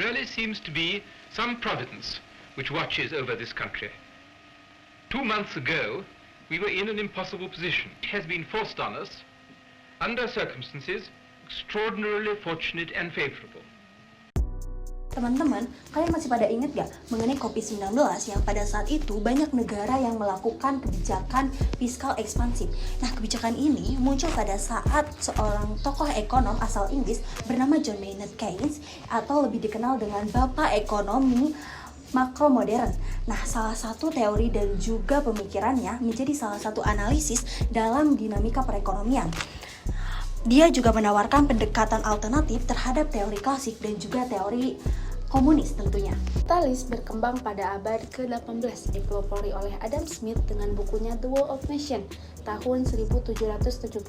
Really seems to be some providence which watches over this country. 2 months ago, we were in an impossible position. It has been forced on us under circumstances extraordinarily fortunate and favorable. Teman-teman, kalian masih pada ingat gak mengenai COVID-19 yang pada saat itu banyak negara yang melakukan kebijakan fiskal ekspansif. Nah, kebijakan ini muncul pada saat seorang tokoh ekonom asal Inggris bernama John Maynard Keynes atau lebih dikenal dengan Bapak Ekonomi Makro Modern. Nah, salah satu teori dan juga pemikirannya menjadi salah satu analisis dalam dinamika perekonomian. Dia juga menawarkan pendekatan alternatif terhadap teori klasik dan juga teori komunis tentunya. Kapitalis berkembang pada abad ke-18, dipelopori oleh Adam Smith dengan bukunya The Wall of Nations tahun 1776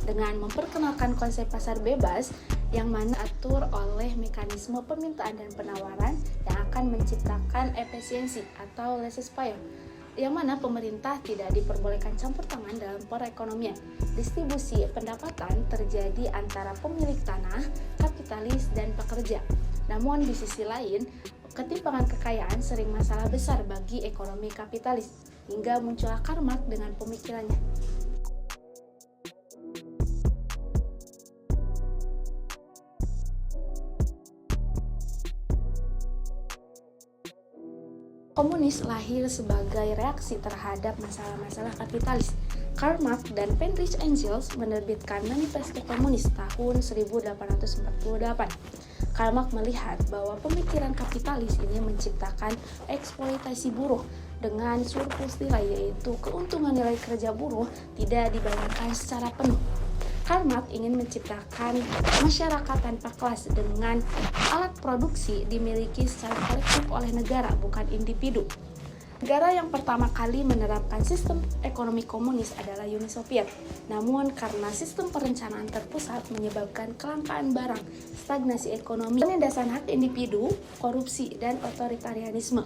dengan memperkenalkan konsep pasar bebas yang mana atur oleh mekanisme permintaan dan penawaran yang akan menciptakan efisiensi atau laissez-faire, yang mana pemerintah tidak diperbolehkan campur tangan dalam perekonomian. Distribusi pendapatan terjadi antara pemilik tanah, kapitalis, dan pekerja. Namun di sisi lain, ketimpangan kekayaan sering masalah besar bagi ekonomi kapitalis, hingga muncullah Karl Marx dengan pemikirannya. Komunis lahir sebagai reaksi terhadap masalah-masalah kapitalis. Karl Marx dan Friedrich Engels menerbitkan Manifesto Komunis tahun 1848. Karl Marx melihat bahwa pemikiran kapitalis ini menciptakan eksploitasi buruh dengan surplus nilai, yaitu keuntungan nilai kerja buruh tidak dibayarkan secara penuh. Karl Marx ingin menciptakan masyarakat tanpa kelas dengan alat produksi dimiliki secara kolektif oleh negara, bukan individu. Negara yang pertama kali menerapkan sistem ekonomi komunis adalah Uni Soviet. Namun karena sistem perencanaan terpusat menyebabkan kelangkaan barang, stagnasi ekonomi, penindasan hak individu, korupsi, dan otoritarianisme.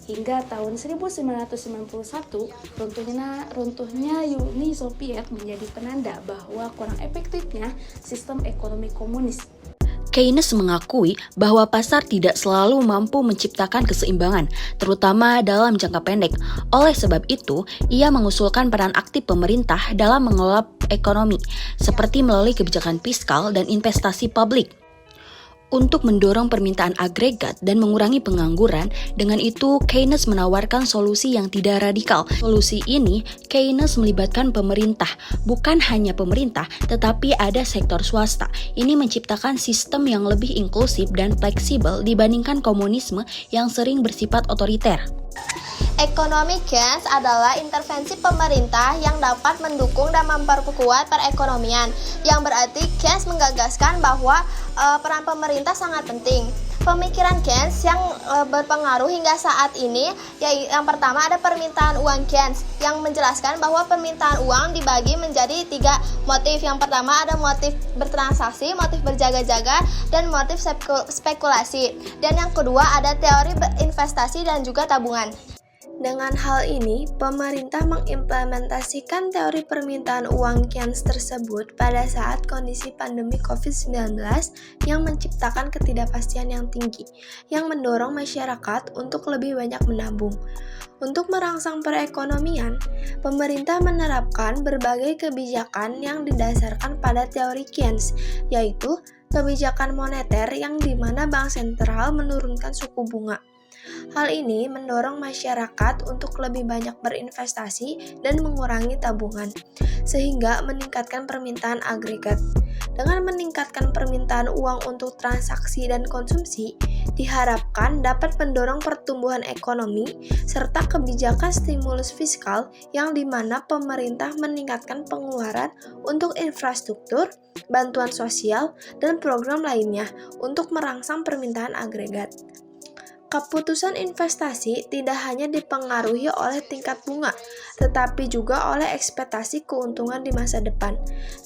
Hingga tahun 1991, runtuhnya Uni Soviet menjadi penanda bahwa kurang efektifnya sistem ekonomi komunis. Keynes mengakui bahwa pasar tidak selalu mampu menciptakan keseimbangan, terutama dalam jangka pendek. Oleh sebab itu, ia mengusulkan peran aktif pemerintah dalam mengelola ekonomi, seperti melalui kebijakan fiskal dan investasi publik, untuk mendorong permintaan agregat dan mengurangi pengangguran. Dengan itu, Keynes menawarkan solusi yang tidak radikal. Solusi ini, Keynes melibatkan pemerintah, bukan hanya pemerintah, tetapi ada sektor swasta. Ini menciptakan sistem yang lebih inklusif dan fleksibel dibandingkan komunisme yang sering bersifat otoriter. Ekonomi Keynes adalah intervensi pemerintah yang dapat mendukung dan memperkuat perekonomian, yang berarti Keynes menggagaskan bahwa peran pemerintah sangat penting. Pemikiran Keynes yang berpengaruh hingga saat ini, yang pertama ada permintaan uang Keynes, yang menjelaskan bahwa permintaan uang dibagi menjadi 3 motif. Yang pertama ada motif bertransaksi, motif berjaga-jaga, dan motif spekulasi. Dan yang kedua ada teori investasi dan juga tabungan. Dengan hal ini, pemerintah mengimplementasikan teori permintaan uang Keynes tersebut pada saat kondisi pandemi COVID-19 yang menciptakan ketidakpastian yang tinggi, yang mendorong masyarakat untuk lebih banyak menabung. Untuk merangsang perekonomian, pemerintah menerapkan berbagai kebijakan yang didasarkan pada teori Keynes, yaitu kebijakan moneter yang dimana bank sentral menurunkan suku bunga. Hal ini mendorong masyarakat untuk lebih banyak berinvestasi dan mengurangi tabungan, sehingga meningkatkan permintaan agregat. Dengan meningkatkan permintaan uang untuk transaksi dan konsumsi, diharapkan dapat mendorong pertumbuhan ekonomi serta kebijakan stimulus fiskal yang dimana pemerintah meningkatkan pengeluaran untuk infrastruktur, bantuan sosial, dan program lainnya untuk merangsang permintaan agregat. Keputusan investasi tidak hanya dipengaruhi oleh tingkat bunga, tetapi juga oleh ekspektasi keuntungan di masa depan.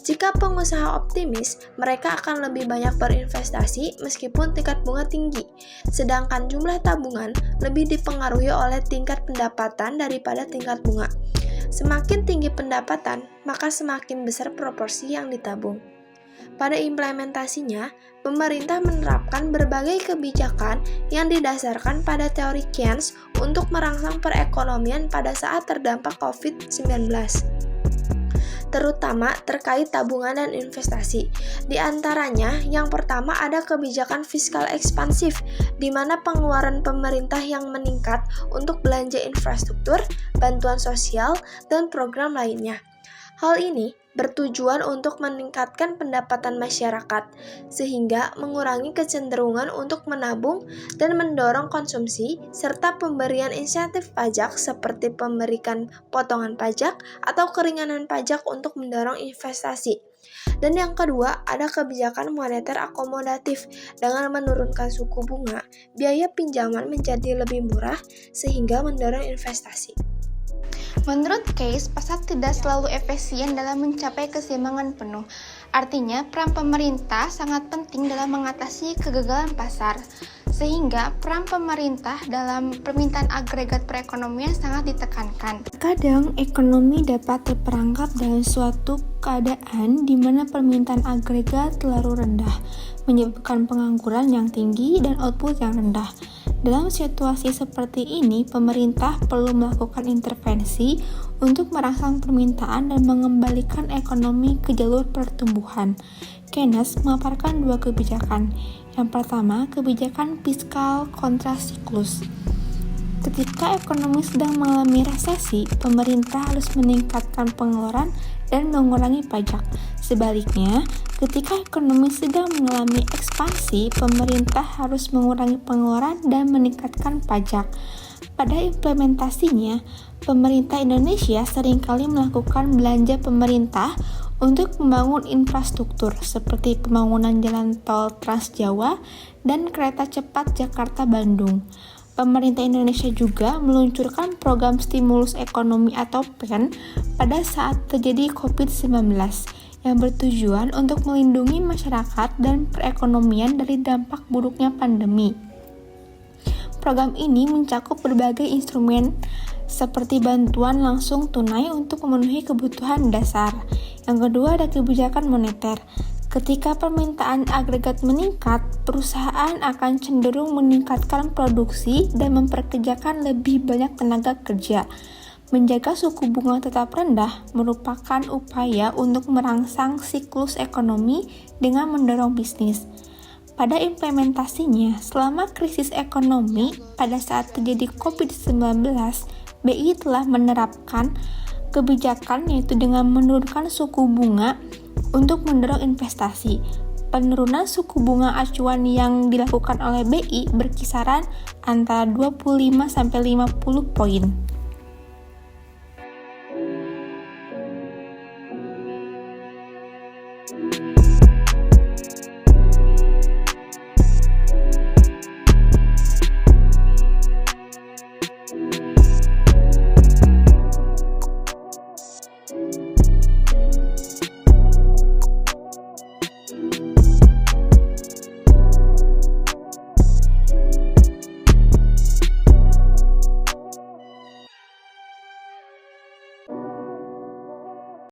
Jika pengusaha optimis, mereka akan lebih banyak berinvestasi meskipun tingkat bunga tinggi, sedangkan jumlah tabungan lebih dipengaruhi oleh tingkat pendapatan daripada tingkat bunga. Semakin tinggi pendapatan, maka semakin besar proporsi yang ditabung. Pada implementasinya, pemerintah menerapkan berbagai kebijakan yang didasarkan pada teori Keynes untuk merangsang perekonomian pada saat terdampak COVID-19, terutama terkait tabungan dan investasi. Di antaranya, yang pertama ada kebijakan fiskal ekspansif, di mana pengeluaran pemerintah yang meningkat untuk belanja infrastruktur, bantuan sosial, dan program lainnya. Hal ini bertujuan untuk meningkatkan pendapatan masyarakat, sehingga mengurangi kecenderungan untuk menabung dan mendorong konsumsi, serta pemberian insentif pajak seperti pemberikan potongan pajak atau keringanan pajak untuk mendorong investasi. Dan yang kedua, ada kebijakan moneter akomodatif. Dengan menurunkan suku bunga, biaya pinjaman menjadi lebih murah sehingga mendorong investasi. Menurut Keynes, pasar tidak selalu efisien dalam mencapai keseimbangan penuh. Artinya, peran pemerintah sangat penting dalam mengatasi kegagalan pasar, sehingga peran pemerintah dalam permintaan agregat perekonomian sangat ditekankan. Kadang, ekonomi dapat terperangkap dalam suatu keadaan di mana permintaan agregat terlalu rendah, menyebabkan pengangguran yang tinggi dan output yang rendah. Dalam situasi seperti ini, pemerintah perlu melakukan intervensi untuk merangsang permintaan dan mengembalikan ekonomi ke jalur pertumbuhan. Keynes memaparkan dua kebijakan. Yang pertama, kebijakan fiskal kontrasiklus. Ketika ekonomi sedang mengalami resesi, pemerintah harus meningkatkan pengeluaran dan mengurangi pajak. Sebaliknya, ketika ekonomi sedang mengalami ekspansi, pemerintah harus mengurangi pengeluaran dan meningkatkan pajak. Pada implementasinya, pemerintah Indonesia seringkali melakukan belanja pemerintah untuk membangun infrastruktur seperti pembangunan jalan tol Trans Jawa dan kereta cepat Jakarta-Bandung. Pemerintah Indonesia juga meluncurkan program stimulus ekonomi atau PEN pada saat terjadi COVID-19 yang bertujuan untuk melindungi masyarakat dan perekonomian dari dampak buruknya pandemi. Program ini mencakup berbagai instrumen seperti bantuan langsung tunai untuk memenuhi kebutuhan dasar. Yang kedua ada kebijakan moneter. Ketika permintaan agregat meningkat, perusahaan akan cenderung meningkatkan produksi dan memperkerjakan lebih banyak tenaga kerja. Menjaga suku bunga tetap rendah merupakan upaya untuk merangsang siklus ekonomi dengan mendorong bisnis. Pada implementasinya, selama krisis ekonomi pada saat terjadi COVID-19, BI telah menerapkan kebijakan yaitu dengan menurunkan suku bunga untuk mendorong investasi. Penurunan suku bunga acuan yang dilakukan oleh BI berkisaran antara 25-50 poin.